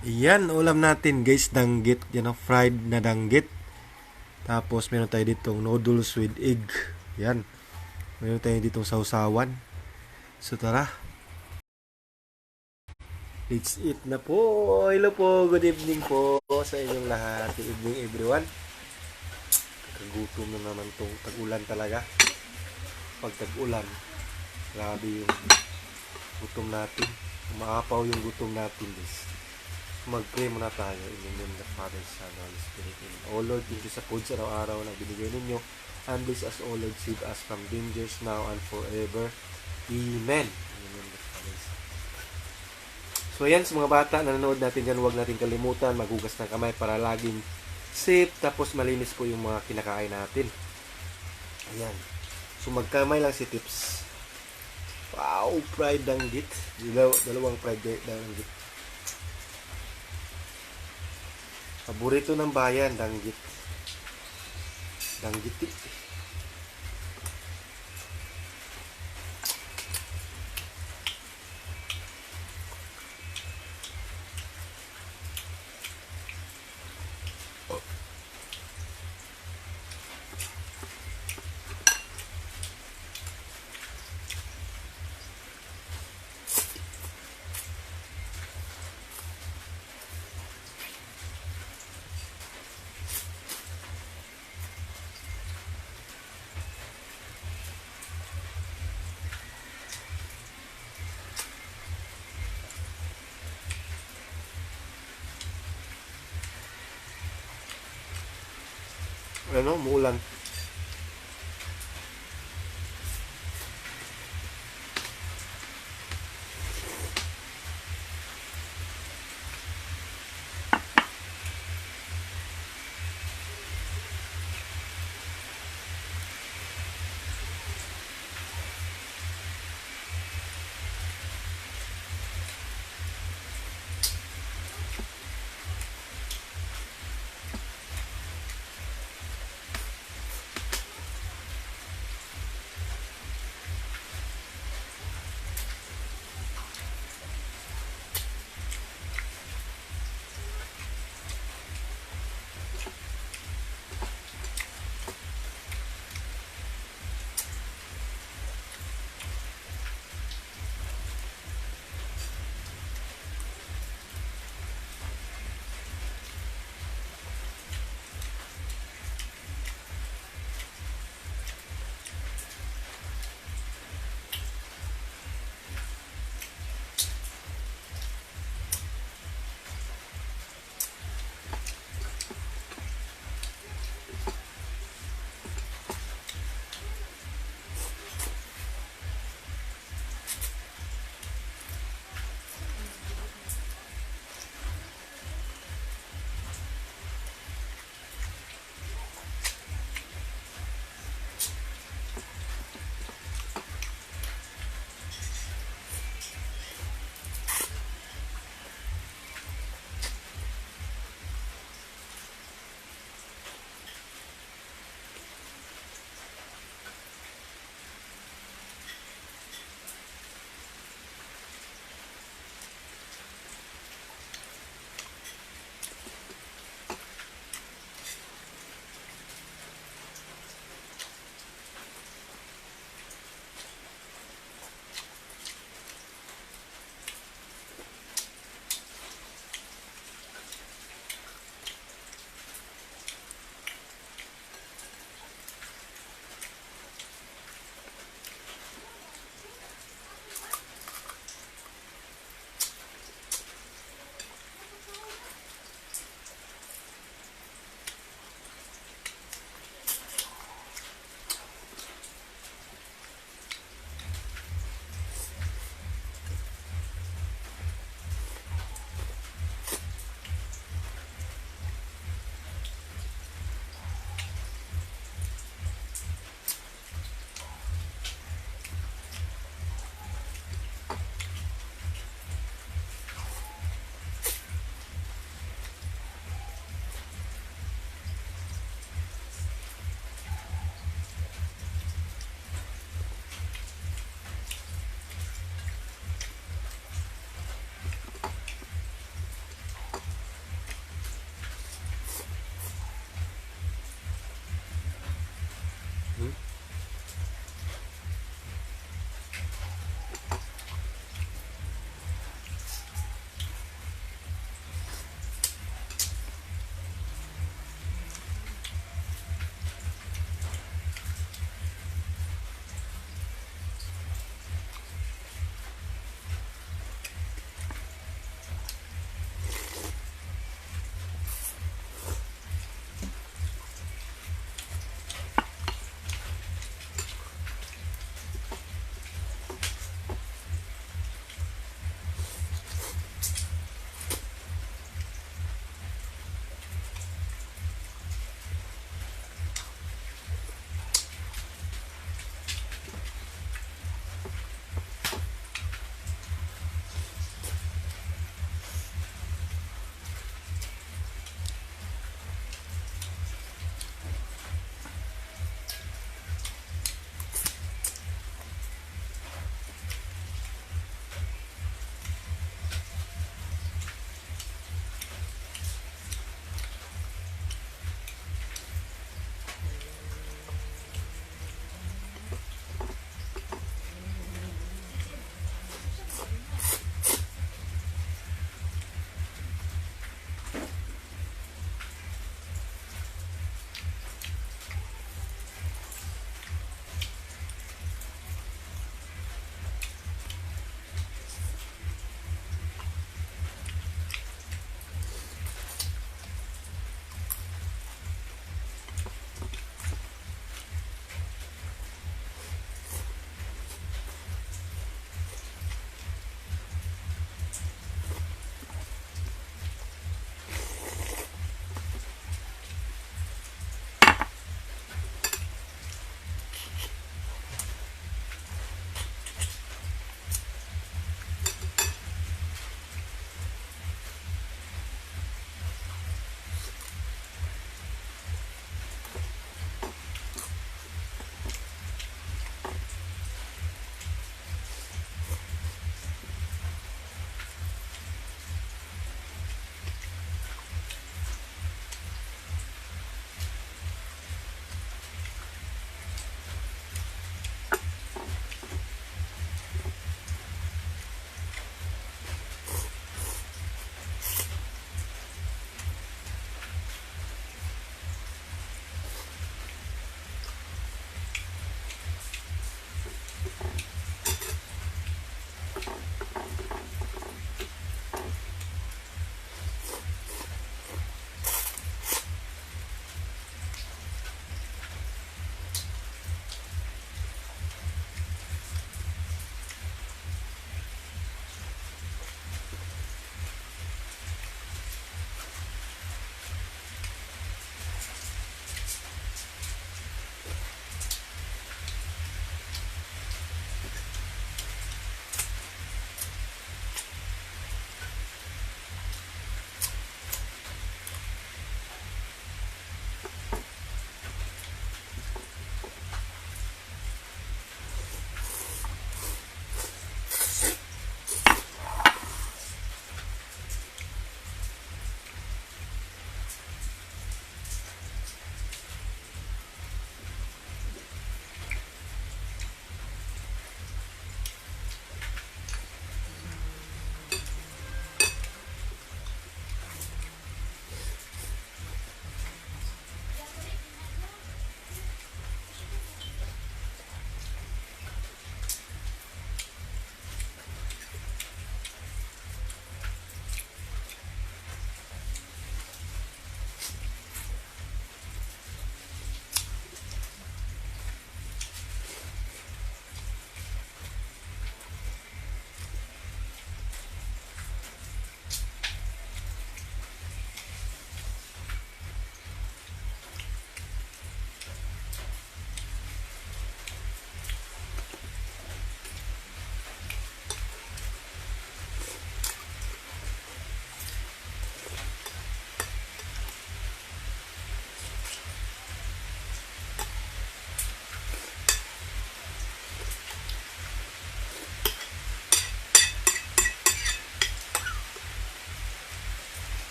Yan, ulam natin guys, danggit. Yan ang fried na danggit. Tapos meron tayo ditong noodles with egg. Yan. Meron tayo ditong sausawan. So tara, let's eat na po. Hello po, good evening po sa inyong lahat. Good evening everyone. Kagutom na naman tong tag-ulan talaga. Pag tag-ulan, grabe yung gutom natin. Umaapaw yung gutom natin guys. Mag-pray muna tayo in the name of the Father, Son, and Holy Spirit. Amen. O Lord, thank you sa food sa araw-araw na binigay ninyo. And bless us, O Lord, save us from dangers now and forever. Amen. In the name of the Father, Son. So yan, sa mga bata na nanonood natin dyan, huwag natin kalimutan, maghugas ng kamay para laging safe, tapos malinis po yung mga kinakain natin. Ayan. So magkamay lang si Tips. Wow, fried danggit. Dalawang fried danggit. Paborito ng bayan, danggit. Danggiti. Ano, muulan.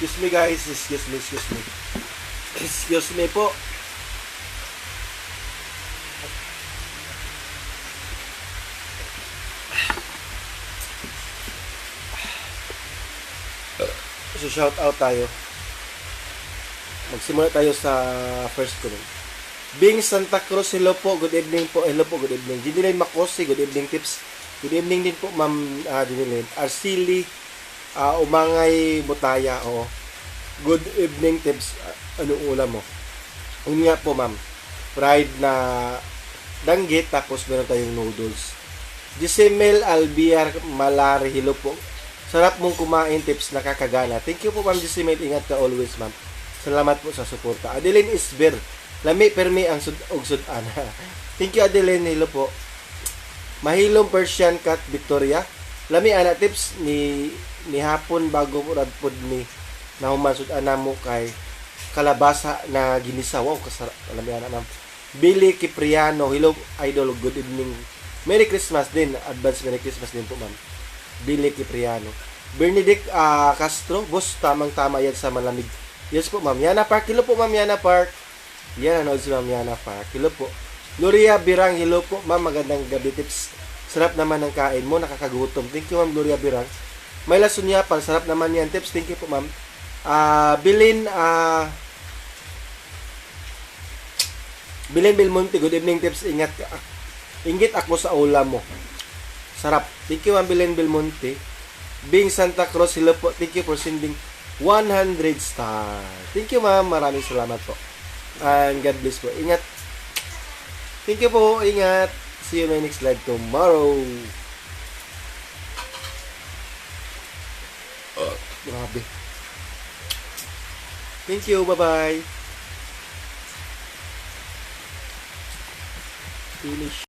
Excuse me guys, excuse me. Excuse me po. So shout out tayo. Magsimula tayo sa first comment. Bing Santa Cruz, hello po, good evening po. Hello po, good evening. Jinilin Makosi, good evening tips. Good evening din po, ma'am Jinilin. Arsili, Umangay Butaya, oo. Good evening tips. Anong ulam mo? Yun nga po, ma'am. Fried na danggit, tapos meron tayong noodles. Gisemel Albiar Malari, hello po. Sarap mong kumain, tips, nakakagana. Thank you po, ma'am Gisemel. Ingat ka always, ma'am. Salamat po sa suporta. Adeline Isber, lami permi ang sudan. Thank you, Adeline. Hello po. Mahilong Persian Cat Victoria. Lami ana tips ni hapon bago radpod ni nahuman sudan mo kay kalabasa na ginisa. Wow, kasarap. Lami ana, ma'am. Billy Kipriano. Hello, idol. Good evening. Merry Christmas din. Advance Merry Christmas din po, ma'am. Billy Kipriano. Bernadette Castro. Boss, tamang-tama yan sa malamig. Yes po, ma'am. Yana Park. Hello po, ma'am Yana Park. Yan, nanood si ma'am Yana Park. Hello po. Gloria Birang. Hello po, ma'am. Magandang gabi tips. Sarap naman ng kain mo. Nakakagutom. Thank you, ma'am Gloria Birang. May lasunya pa. Sarap naman yan tips. Thank you po, ma'am. Bilin Belmonte. Good evening tips. Ingat ka. Ingit ako sa ulam mo. Sarap. Thank you, ma'am Bilin Belmonte. Bing Santa Cruz. Hello po. Thank you for sending 100 star. Thank you, ma'am. Maraming salamat po. And God bless po. Ingat. Thank you po. Ingat. See you in my next live tomorrow. Grabe. Thank you. Bye-bye. Finish.